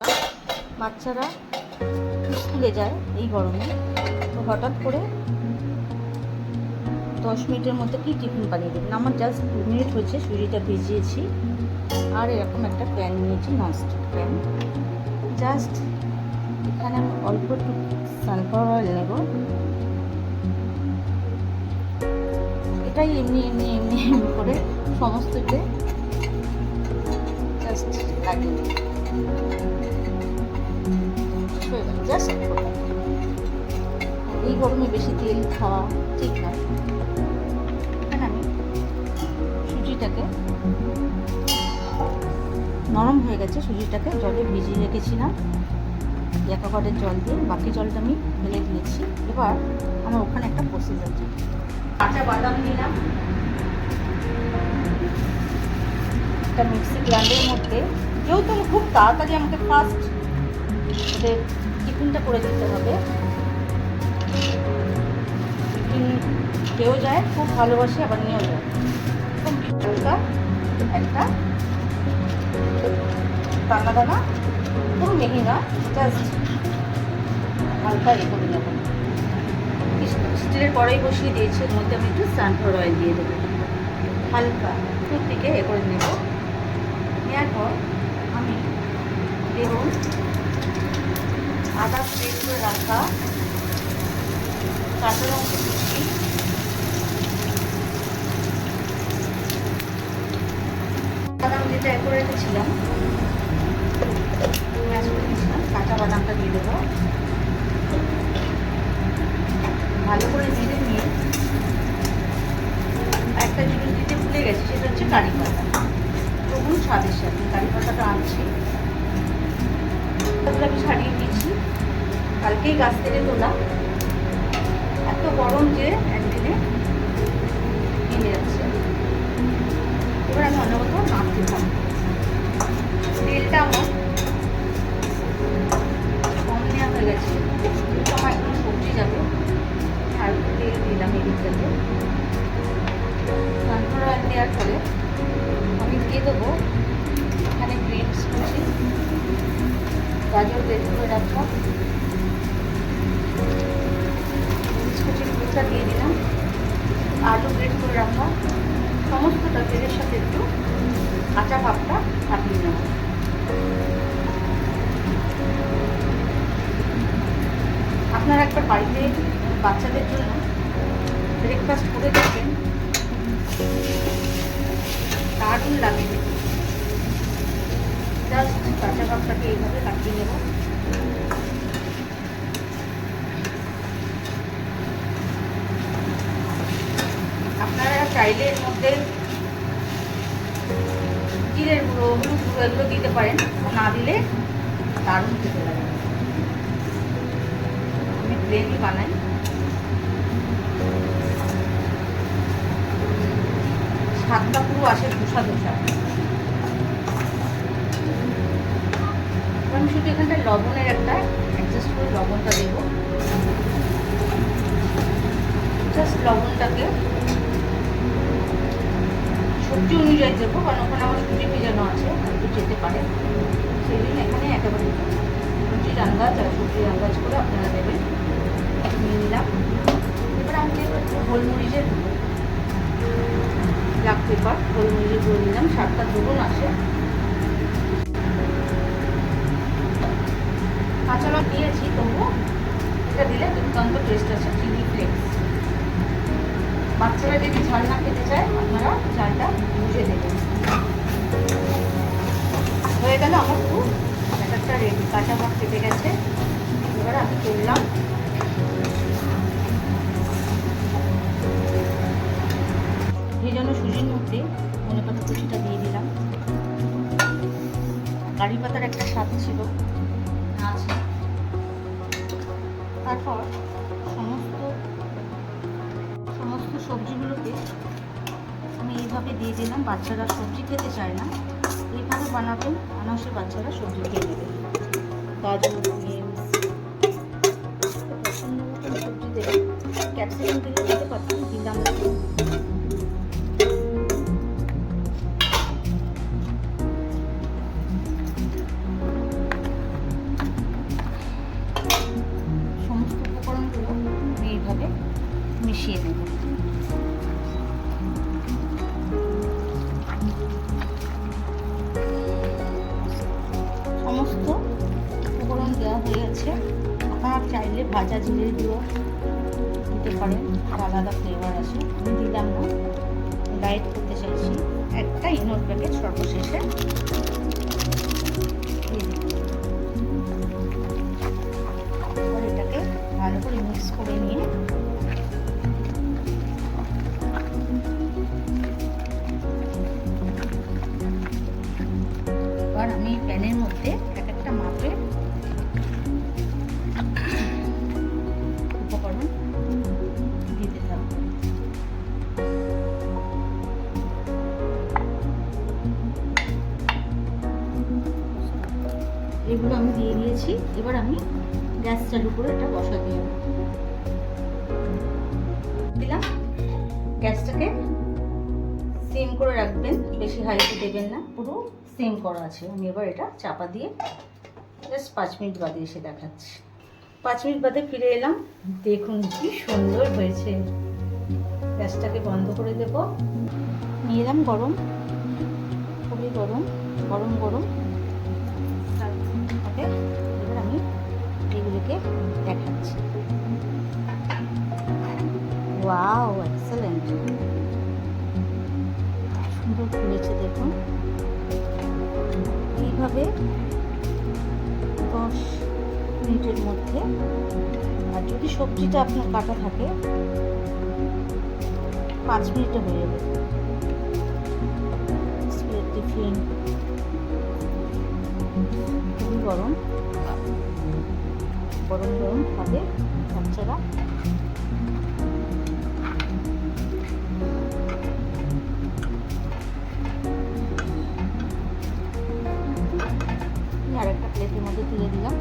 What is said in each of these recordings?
বাচ্চারা স্কুলে যায় এই গরমে, তো হঠাৎ করে 10 মিনিটের মধ্যে কি টিফিন বানিয়ে দেবেন। আমার জাস্ট 2 মিনিট হয়েছে, সুজিটা ভিজিয়েছি আর এরকম একটা প্যান নিয়েছি, ননস্টিক প্যান। জাস্ট এখানে আমি অল্প একটু সানফ্লাওয়ার অয়েল নেব। এটাই এমনি এমনি এমনি এমনি করে সমস্তকে জাস্ট লাগিয়ে দেব। জাস্ট এই গরমে বেশি তেল খাওয়া ঠিক না। এখানে আমি সুজিটাকে নরম হয়ে গেছে, সুজিটাকে জলে ভিজিয়ে রেখেছিলাম অ্যাকোয়াগার্ডের জল দিয়ে, বাকি জলটা আমি ফেলে দিয়েছি। এবার আমার ওখানে একটা প্রসেস আছে। কাঁচা বাদাম নিলাম একটা মিক্সি গ্রাইন্ডারের মধ্যে, যেহেতু খুব তাড়াতাড়ি আমাকে ফার্স্ট ওদের টিফিনটা করে দিতে হবে। টিফিন খেয়েও যায়, খুব ভালোবাসে, আবার নিয়েও যায়। হালকা একটা দানা দানা, পুরো মিহি না, জাস্ট হালকা এ করে নেব। স্টিলের কড়াই বসিয়ে দিয়েছি, এর মধ্যে আমি একটু সানফ্লাওয়ার অয়েল দিয়ে দেবো, হালকা উপর দিকে এ করে নেব। নেওয়ার পর আমি দেব আদা গ্রেট করে রাখা, কাঁচা লঙ্কা কুচি, বাদাম যেটা এ করে রেখেছিলাম, ম্যাশ করে দিয়েছিলাম, কাঁচা বাদামটা দিয়ে দেবো। ভালো করে নেড়ে নিয়ে একটা জিনিস দিতে ভুলে গেছি, সেটা হচ্ছে কারি পাতা। তবু স্বাদের সাথে কারি পাতাটা আনছি, তারপরে আমি ছাড়িয়ে নিয়েছি, কালকেই গাছ থেকে তোলা, এত গরম যে একদিনে কিনে যাচ্ছে। এবার আমি অন্য কোথাও নাড়তে থাকবো। তেলটা আমার কম নেওয়া হয়ে গেছে, আমার একদম সবজি যাবে, আর তেল দিলাম এই দিকটাতে। সানফ্লাওয়ার অয়েল দেওয়ার পরে আমি দিয়ে দেবো এখানে গ্রিনস কুচি, গাজর গ্রেট করে রাখা, কুচিটা দিয়ে দিলাম, আলু গ্রেট করে রাখা, সমস্তটা তেলের সাথে একটু কাঁচা ভাবটা কাটিয়ে নেব। আপনারা একবার বাড়িতে বাচ্চাদের জন্য ব্রেকফাস্ট করে দেখবেন, দারুণ লাগে। জাস্ট কাঁচা ভাবটাকে এইভাবে কাটিয়ে নেব। আপনারা চাইলে এর মধ্যে জিরের গুঁড়ো, হলুদ গুঁড়ো এগুলো দিতে পারেন, না দিলে দারুণ খেতে লাগে। আমি প্লেনই বানাই। স্বাদটা পুরো আসে ধোসা ধোসা। আমি শুধু এখানটায় লবণের একটা অ্যাডজাস্ট করে লবণটা দেব। জাস্ট লবণটাকে সবজি অনুযায়ী দেবো, কারণ ওখানে আমার সুজি ভিজানো আছে, একটু যেতে পারে, সেই জন্য এখানে একেবারে সবজির আন্দাজ আর সবজির আন্দাজ করে আপনারা দেবেন। নিয়ে নিলাম। এবার আমি দেবো একটু গোলমরিচের গুঁড়ো, ব্ল্যাক পেপার, গোলমরিচের গুঁড়ো নিলাম, স্বাদটা দ্বিগুণ আসে। কাঁচা লঙ্কা দিয়েছি, তবু এটা দিলে দুর্দান্ত টেস্ট আছে, চিলি ফ্লেক্স। বাচ্চারা যদি ঝাল না খেতে চায়, আপনারা ঝালটা বুঝে দেবেন। হয়ে গেল আমার খুব একটা রেডি, কাঁচা ভাব কেটে গেছে। এবার আমি করলাম ভেজানো সুজির মধ্যে ধনেপাতা কুচিটা দিয়ে দিলাম। কারি পাতার একটা স্বাদ ছিল, আছে। তারপর সমস্ত সবজিগুলোকে আমি এইভাবে দিয়ে দিলাম। বাচ্চারা সবজি খেতে চায় না, এইভাবে বানাবেন, অনায়াসে বাচ্চারা সবজি খেয়ে নেবে। গাজর, বিনস, পছন্দ মতো সবজি দেবে, ক্যাপসিকাম দিলে দিতে পারতাম, দিলাম না। সমস্ত উপকরণ দেওয়া হয়ে গেছে। আপনারা চাইলে ভাজা জিরে দিয়েও দিতে পারেন, আলাদা ফ্লেভার আসে। আমি দিলাম না, ডায়েট করতে চাইছি। একটা ইনোর প্যাকেট সর্বশেষে দিয়ে দিই। এবার এটাকে ভালো করে মিক্স করে নিয়ে এবার আমি প্যানের মধ্যে এক একটা মাপে উপকরণ দিতে থাকবো। এগুলো আমি দিয়ে দিয়েছি। এবার আমি গ্যাস চালু করে এটা বসা দিয়ে দিলাম। গ্যাসটাকে সিম করে রাখবেন, বেশি হাইতে দেবেন না, পুরো সিম করা আছে। আমি এবার এটা চাপা দিয়ে জাস্ট 5 মিনিট বাদে এসে দেখাচ্ছি। 5 মিনিট বাদে ফিরে এলাম। দেখুন কি সুন্দর হয়েছে। গ্যাসটাকে বন্ধ করে দেব। নিয়ে এলাম গরম, খুবই গরম গরম গরম। ওকে, এবার আমি এগুলোকে দেখাচ্ছি। ওয়াও, এক্সেলেন্ট, সুন্দর ফুলেছে দেখুন। এইভাবে 10 মিনিটের মধ্যে, আর যদি সবজিটা আপনার কাটা থাকে 5 মিনিটে হয়ে যাবে। স্কুলের টিফিন, খুবই গরম গরম গরম খাবে বাচ্চারা। আরেকটা প্লেটের মধ্যে তুলে দিলাম।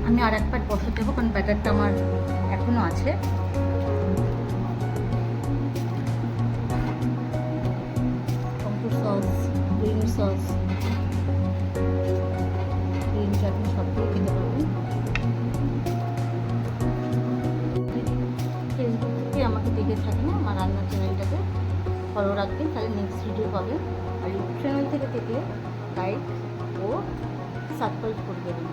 আমি আর এক প্যাট বসাতে দেবো, কারণ ব্যাটারটা আমার এখনো আছে। Tomato sauce, green sauce, green chutney সব দিয়ে খেতে পারবেন। ফেসবুক থেকে আমাকে দেখে থাকেন, আমার রান্নার চ্যানেলটাকে ফলো রাখবেন, তাহলে নেক্সট ভিডিও পাবেন। আর ইউটিউব চ্যানেল থেকে দেখলে লাইক ও সাবস্ক্রাইব করে দেবেন।